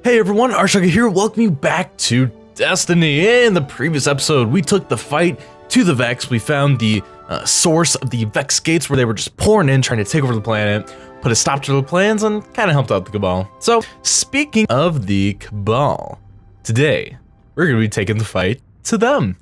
Hey everyone, ArchTalko here, welcome you back to Destiny. In the previous episode, we took the fight to the Vex. We found the source of the Vex gates where they were just pouring in, trying to take over the planet, put a stop to the plans, and kind of helped out the Cabal. So, speaking of the Cabal, today, we're going to be taking the fight to them.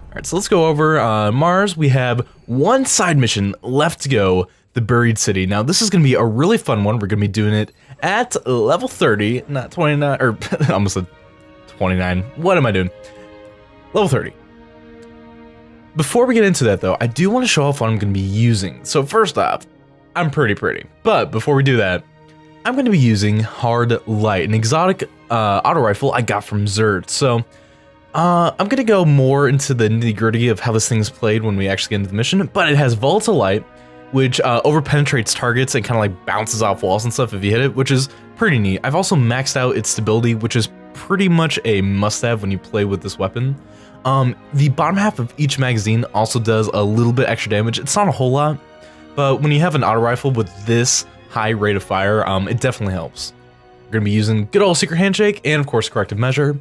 Alright, so let's go over Mars. We have one side mission left to go, the Buried City. Now, this is going to be a really fun one. We're going to be doing it at level 30, not 29, or almost said 29. What am I doing? Level 30. Before we get into that though, I do want to show off what I'm going to be using. So first off, I'm pretty. But before we do that, I'm going to be using Hard Light, an exotic auto rifle I got from Zerd. So I'm going to go more into the nitty-gritty of how this thing's played when we actually get into the mission, but it has volatile light, which over-penetrates targets and kind of like bounces off walls and stuff if you hit it, which is pretty neat. I've also maxed out its stability, which is pretty much a must-have when you play with this weapon. The bottom half of each magazine also does a little bit extra damage. It's not a whole lot, but when you have an auto rifle with this high rate of fire, it definitely helps. We're going to be using good old Secret Handshake and, of course, Corrective Measure.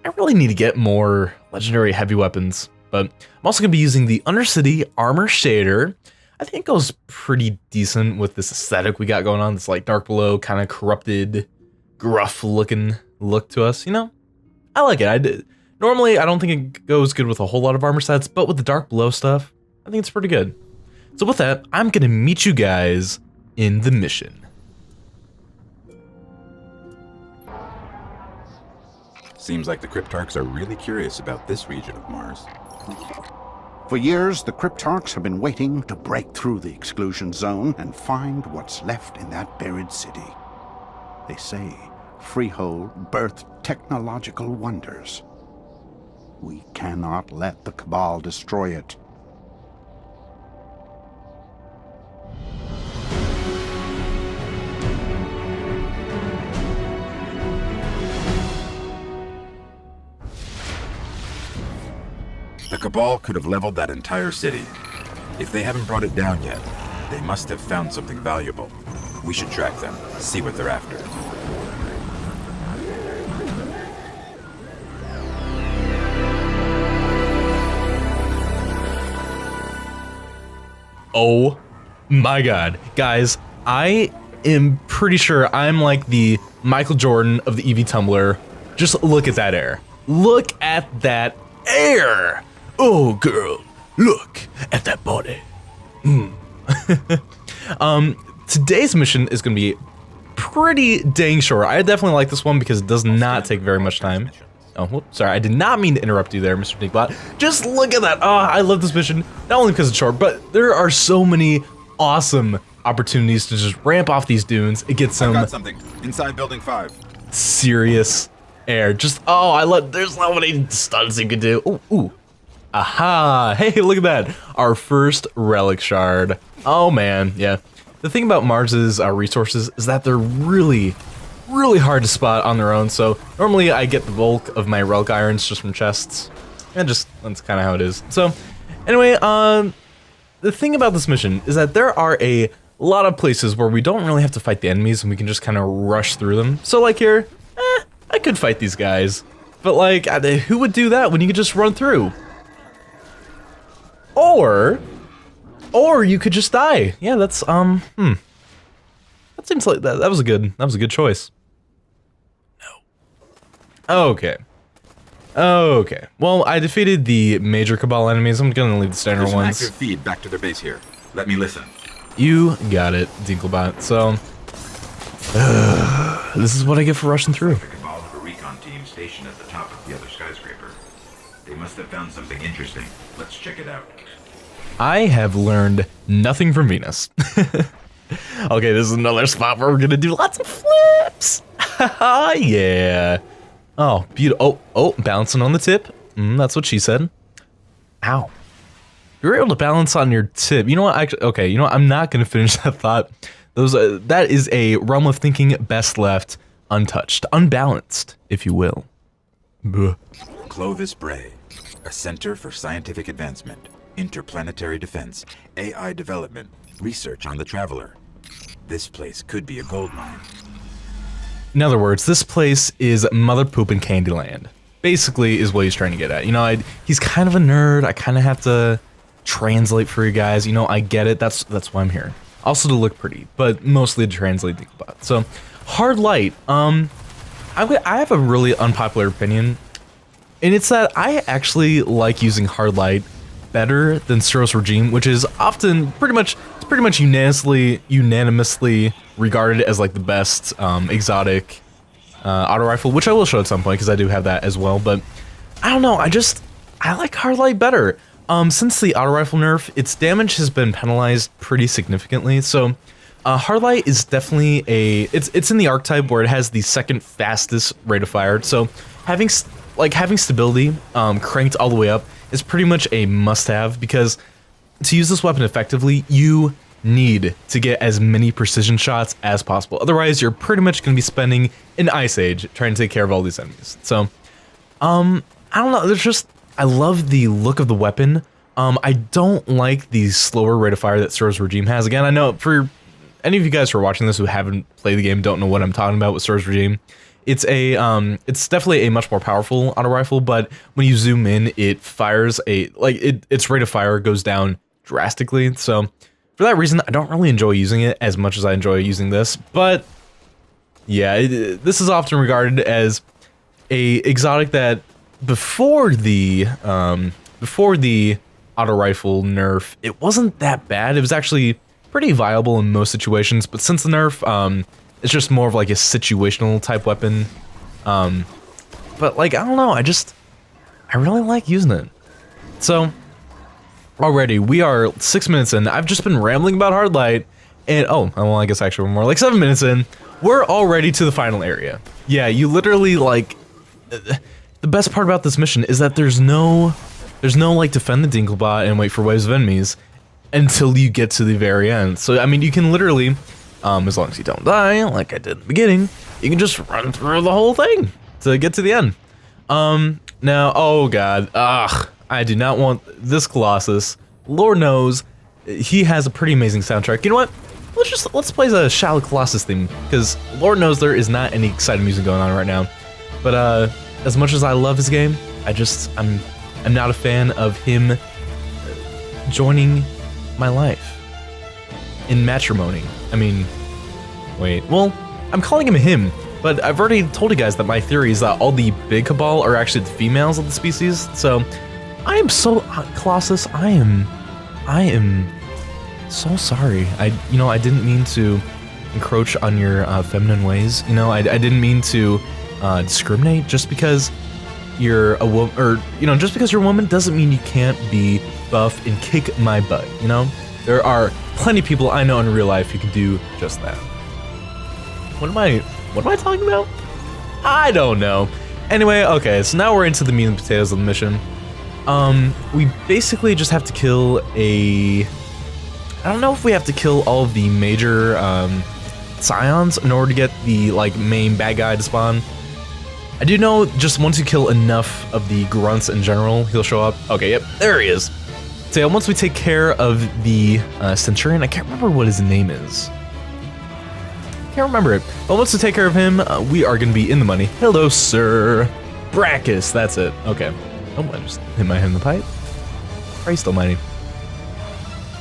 I really need to get more legendary heavy weapons, but I'm also going to be using the Undercity Armor Shader. I think it goes pretty decent with this aesthetic we got going on. This like dark below, kind of corrupted, gruff looking look to us. You know, I like it. Normally, I don't think it goes good with a whole lot of armor sets, but with the dark below stuff, I think it's pretty good. So with that, I'm gonna meet you guys in the mission. Seems like the Cryptarchs are really curious about this region of Mars. For years, the Cryptarchs have been waiting to break through the exclusion zone and find what's left in that buried city. They say Freehold birthed technological wonders. We cannot let the Cabal destroy it. The Cabal could have leveled that entire city. If they haven't brought it down yet, they must have found something valuable. We should track them, see what they're after. Oh my god. Guys, I am pretty sure I'm like the Michael Jordan of the EV Tumbler. Just look at that air. Look at that air! Oh girl, look at that body. Today's mission is gonna be pretty dang short. I definitely like this one because it does not take very much time. Oh, whoops, sorry, I did not mean to interrupt you there, Mr. Dinkbot. Just look at that. Oh, I love this mission, not only because it's short, but there are so many awesome opportunities to just ramp off these dunes. It gets some I got something inside building 5. serious air. Just, oh, I love, there's so many stunts you could do. Ooh. Aha! Hey, look at that! Our first relic shard. Oh man, yeah. The thing about Mars's resources is that they're really hard to spot on their own, so normally I get the bulk of my relic irons just from chests. And just, that's kind of how it is. So, anyway, the thing about this mission is that there are a lot of places where we don't really have to fight the enemies and we can just kind of rush through them. So like here, I could fight these guys. But like, who would do that when you could just run through? Or you could just die. Yeah, that's that seems like that was a good choice. No. Okay. Well, I defeated the major Cabal enemies. I'm gonna leave the standard There's ones. an active feed back to their base here. Let me listen. You got it, Dinklebot. So this is what I get for rushing through. The Cabal have a recon team stationed at the top of the other skyscraper. They must have found something interesting. Let's check it out. I have learned nothing from Venus. Okay, this is another spot where we're gonna do lots of flips. Yeah. Oh, beautiful. Oh, bouncing on the tip. That's what she said. Ow. You're able to balance on your tip. You know what? Actually, okay. You know what? I'm not gonna finish that thought. That is a realm of thinking best left untouched, unbalanced, if you will. Buh. Clovis Bray, a center for scientific advancement, interplanetary defense, AI development, research on the Traveler. This place could be a gold mine. In other words, this place is mother pooping Candyland. Basically, is what he's trying to get at. You know, he's kind of a nerd. I kind of have to translate for you guys. You know, I get it. That's why I'm here. Also to look pretty, but mostly to translate Dinklebot. So, hard light. I have a really unpopular opinion, and it's that I actually like using hard light better than Suros Regime, which is often pretty much unanimously regarded as like the best exotic auto rifle, which I will show at some point because I do have that as well. But I don't know, I like hard light better. Since the auto rifle nerf, its damage has been penalized pretty significantly. So hard light is definitely it's in the archetype where it has the second fastest rate of fire. So having stability cranked all the way up is pretty much a must-have, because to use this weapon effectively, you need to get as many precision shots as possible. Otherwise, you're pretty much going to be spending an Ice Age trying to take care of all these enemies. So, I don't know. I love the look of the weapon. I don't like the slower rate of fire that Suros Regime has. Again, I know for any of you guys who are watching this who haven't played the game, don't know what I'm talking about with Suros Regime. It's it's definitely a much more powerful auto rifle, but when you zoom in, it fires its rate of fire goes down drastically. So for that reason, I don't really enjoy using it as much as I enjoy using this. But yeah, this is often regarded as a exotic that before the auto rifle nerf, it wasn't that bad. It was actually pretty viable in most situations, but since the nerf, it's just more of like a situational type weapon. But like, I don't know, I really like using it. So already we are 6 minutes in. I've just been rambling about hard light, and well, I guess actually we're more like 7 minutes in. We're already to the final area. Yeah, you literally like, the best part about this mission is that there's no like defend the Dinklebot and wait for waves of enemies until you get to the very end. So I mean, you can literally, as long as you don't die, like I did in the beginning, you can just run through the whole thing to get to the end. Now, oh god, I do not want this Colossus. Lord knows, he has a pretty amazing soundtrack. You know what? Let's play the Shallow Colossus theme, because Lord knows there is not any exciting music going on right now. But as much as I love his game, I'm not a fan of him joining my life in matrimony. I mean, wait, well, I'm calling him him, but I've already told you guys that my theory is that all the big cabal are actually the females of the species. So I am so Colossus, I am so sorry. I didn't mean to encroach on your feminine ways. You know, I didn't mean to discriminate. Just because you're a woman, or just because you're a woman doesn't mean you can't be buff and kick my butt. You know, there are plenty of people I know in real life who can do just that. What am I talking about? I don't know. Anyway, okay, so now we're into the meat and potatoes of the mission. We basically just have to kill I don't know if we have to kill all of the major scions in order to get the main bad guy to spawn. I do know just once you kill enough of the grunts in general, he'll show up. Okay, yep, there he is. So once we take care of the Centurion, I can't remember what his name is. Can't remember it. But once we take care of him, we are going to be in the money. Hello, sir. Brachus, that's it. Okay. Oh, I just hit my head in the pipe. Christ almighty.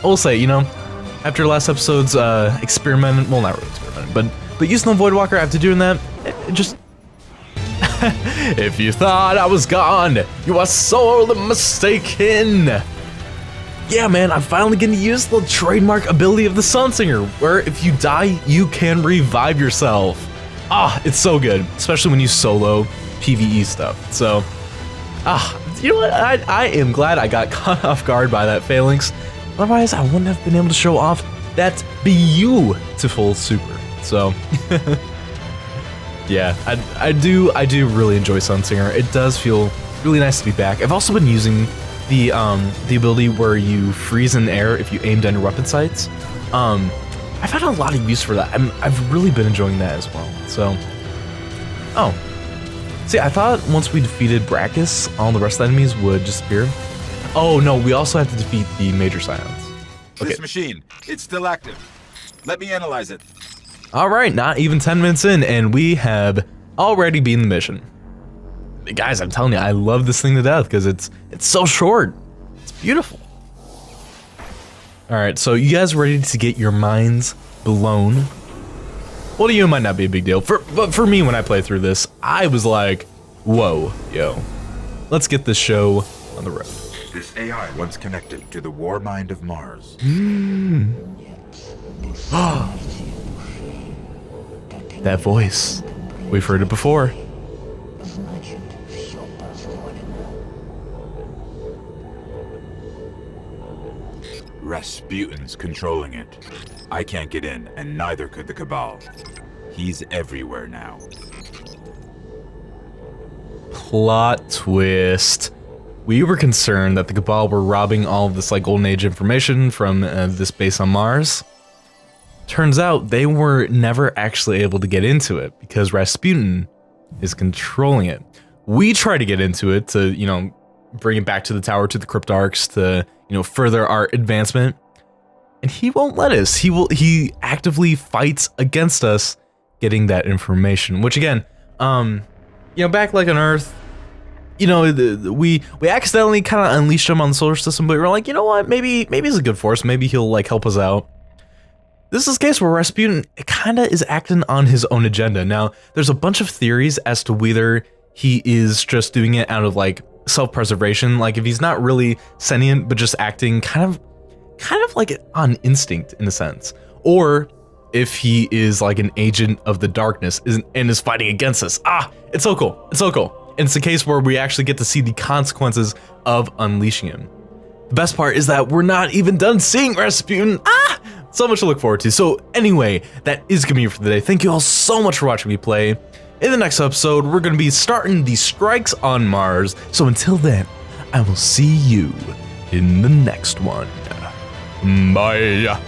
I will say, after last episode's experiment, well, not really experiment, but using the Void Walker after doing that, it just... If you thought I was gone, you are sorely mistaken. Yeah, man, I'm finally getting to use the trademark ability of the Sunsinger, where if you die, you can revive yourself. It's so good, especially when you solo PvE stuff. So, you know what? I am glad I got caught off guard by that phalanx. Otherwise, I wouldn't have been able to show off that beautiful super. So, yeah, I do really enjoy Sunsinger. It does feel really nice to be back. I've also been using the ability where you freeze in air if you aim down your weapon sights. I've had a lot of use for that. I've really been enjoying that as well. So, see, I thought once we defeated Brachus, all the rest of the enemies would disappear. Oh no, we also have to defeat the major scions. Okay. This machine, it's still active. Let me analyze it. All right, not even 10 minutes in, and we have already beaten the mission. Guys, I'm telling you, I love this thing to death because it's so short. It's beautiful. All right, so you guys ready to get your minds blown? Well, to you, it might not be a big deal. But for me, when I play through this, I was like, whoa, yo. Let's get this show on the road. This AI once connected to the war mind of Mars. That voice. We've heard it before. Rasputin's controlling it. I can't get in, and neither could the Cabal. He's everywhere now. Plot twist. We were concerned that the Cabal were robbing all of this like Golden Age information from this base on Mars. Turns out they were never actually able to get into it because Rasputin is controlling it. We try to get into it to, you know, bring it back to the tower, to the cryptarchs, to, you know, further our advancement. And he won't let us. He actively fights against us getting that information, which again, you know, back like on Earth, you know, we accidentally kind of unleashed him on the solar system, but we were like, you know what, maybe he's a good force. Maybe he'll like help us out. This is a case where Rasputin kind of is acting on his own agenda. Now, there's a bunch of theories as to whether he is just doing it out of like self-preservation, like if he's not really sentient but just acting kind of like on instinct in a sense, or if he is like an agent of the darkness and is fighting against us. It's so cool. It's so cool. And it's a case where we actually get to see the consequences of unleashing him. The best part is that we're not even done seeing Rasputin. So much to look forward to. So anyway, that is gonna be it for the day. Thank you all so much for watching me play. In the next episode, we're gonna be starting the strikes on Mars. So until then, I will see you in the next one. Bye.